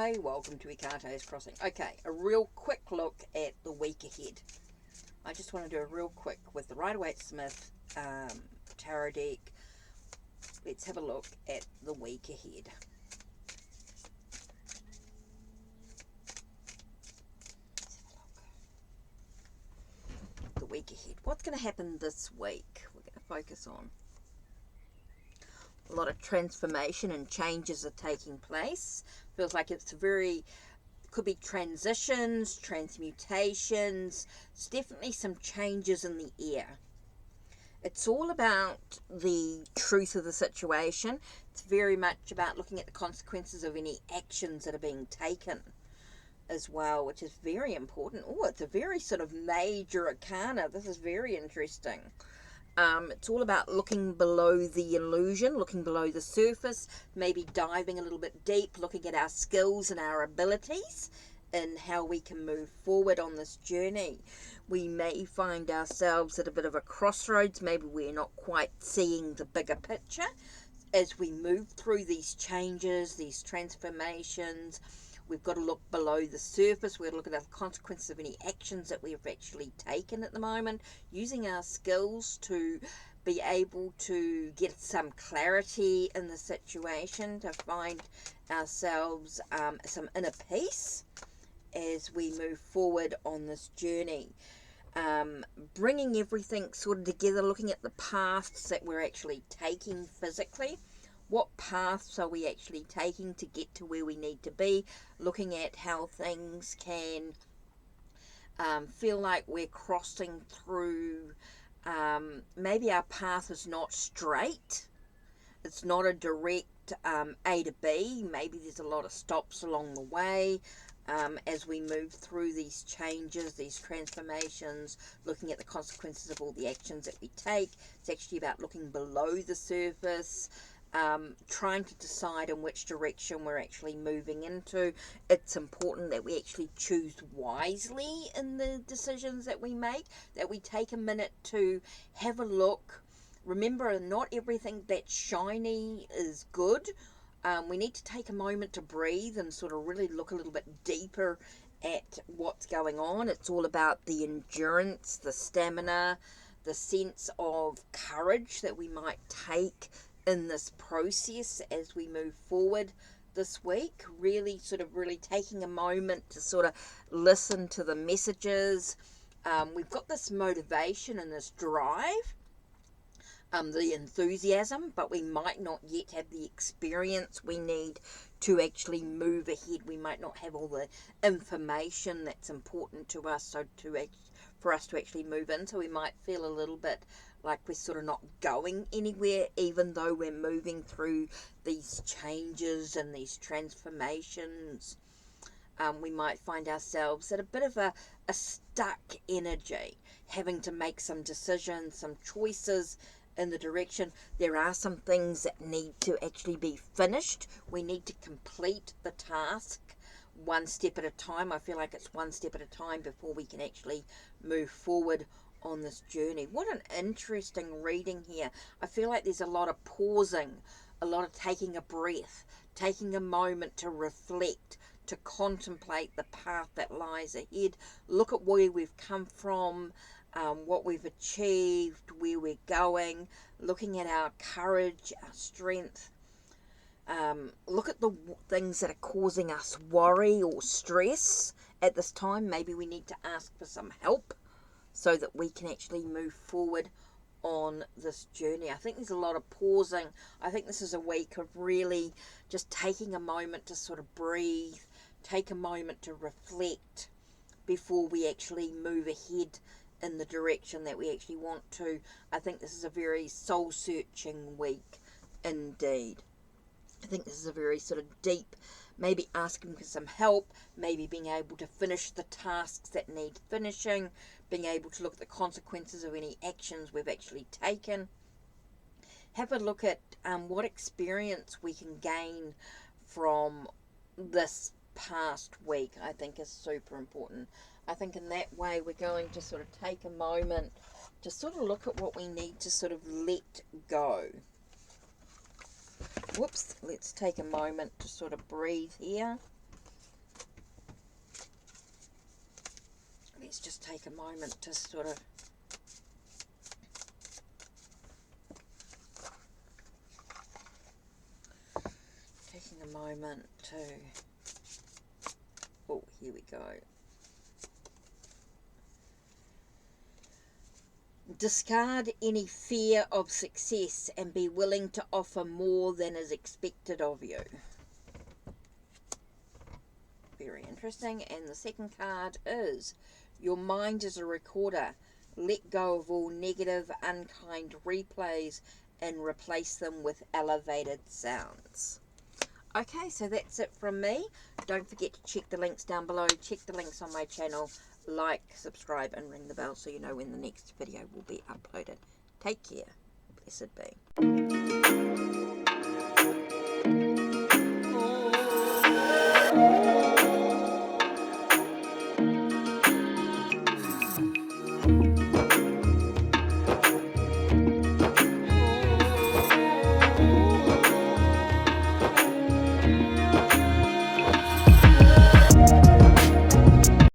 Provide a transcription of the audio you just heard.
Hi, welcome to Ikate's Crossing. Okay, a real quick look at the week ahead. I just want to do a real quick with the Rider-Waite-Smith tarot deck. Let's have a look at the week ahead. The week ahead. What's going to happen this week? We're going to focus on. A lot of transformation and changes are taking place. Feels like it's could be transitions, transmutations. There's definitely some changes in the air. It's all about the truth of the situation. It's very much about looking at the consequences of any actions that are being taken as well, which is very important. Oh, it's a very sort of major arcana. This is very interesting. It's all about looking below the illusion, looking below the surface, maybe diving a little bit deep, looking at our skills and our abilities and how we can move forward on this journey. We may find ourselves at a bit of a crossroads. Maybe we're not quite seeing the bigger picture as we move through these changes, these transformations. We've got to look below the surface. We've got to look at the consequences of any actions that we've actually taken at the moment, using our skills to be able to get some clarity in the situation, to find ourselves some inner peace as we move forward on this journey. Bringing everything sort of together, looking at the paths that we're actually taking physically. What paths are we actually taking to get to where we need to be? Looking at how things can feel like we're crossing through. Maybe our path is not straight. It's not a direct A to B. Maybe there's a lot of stops along the way. As we move through these changes, these transformations, looking at the consequences of all the actions that we take. It's actually about looking below the surface, trying to decide in which direction we're actually moving into. It's important that we actually choose wisely in the decisions that we make, that we take a minute to have a look. Remember, not everything that's shiny is good. We need to take a moment to breathe and sort of really look a little bit deeper at what's going on. It's all about the endurance, the stamina, the sense of courage that we might take in this process as we move forward this week. Really taking a moment to sort of listen to the messages. We've got this motivation and this drive, the enthusiasm, but we might not yet have the experience we need to actually move ahead. We might not have all the information that's important to us for us to actually move in. So we might feel a little bit like we're sort of not going anywhere, even though we're moving through these changes and these transformations. We might find ourselves at a bit of a stuck energy, having to make some decisions, some choices in the direction. There are some things that need to actually be finished. We need to complete the task one step at a time. I feel like it's one step at a time before we can actually move forward on this journey. What an interesting reading here. I feel like there's a lot of pausing, a lot of taking a breath, taking a moment to reflect, to contemplate the path that lies ahead. Look at where we've come from, what we've achieved, where we're going, looking at our courage, our strength. Look at the things that are causing us worry or stress at this time. Maybe we need to ask for some help so that we can actually move forward on this journey. I think there's a lot of pausing. I think this is a week of really just taking a moment to sort of breathe, take a moment to reflect before we actually move ahead in the direction that we actually want to. I think this is a very soul-searching week indeed. I think this is a very sort of deep, maybe asking for some help, maybe being able to finish the tasks that need finishing, being able to look at the consequences of any actions we've actually taken. Have a look at what experience we can gain from this past week. I think is super important. I think in that way we're going to sort of take a moment to sort of look at what we need to sort of let go. Whoops, let's take a moment to sort of breathe here. let's just take a moment to sort of oh, here we go. Discard any fear of success and be willing to offer more than is expected of you. Very interesting. And the second card is your mind is a recorder. Let go of all negative, unkind replays and replace them with elevated sounds. Okay, so that's it from me. Don't forget to check the links down below. Check the links on my channel. Like, subscribe, and ring the bell so you know when the next video will be uploaded. Take care. Blessed be.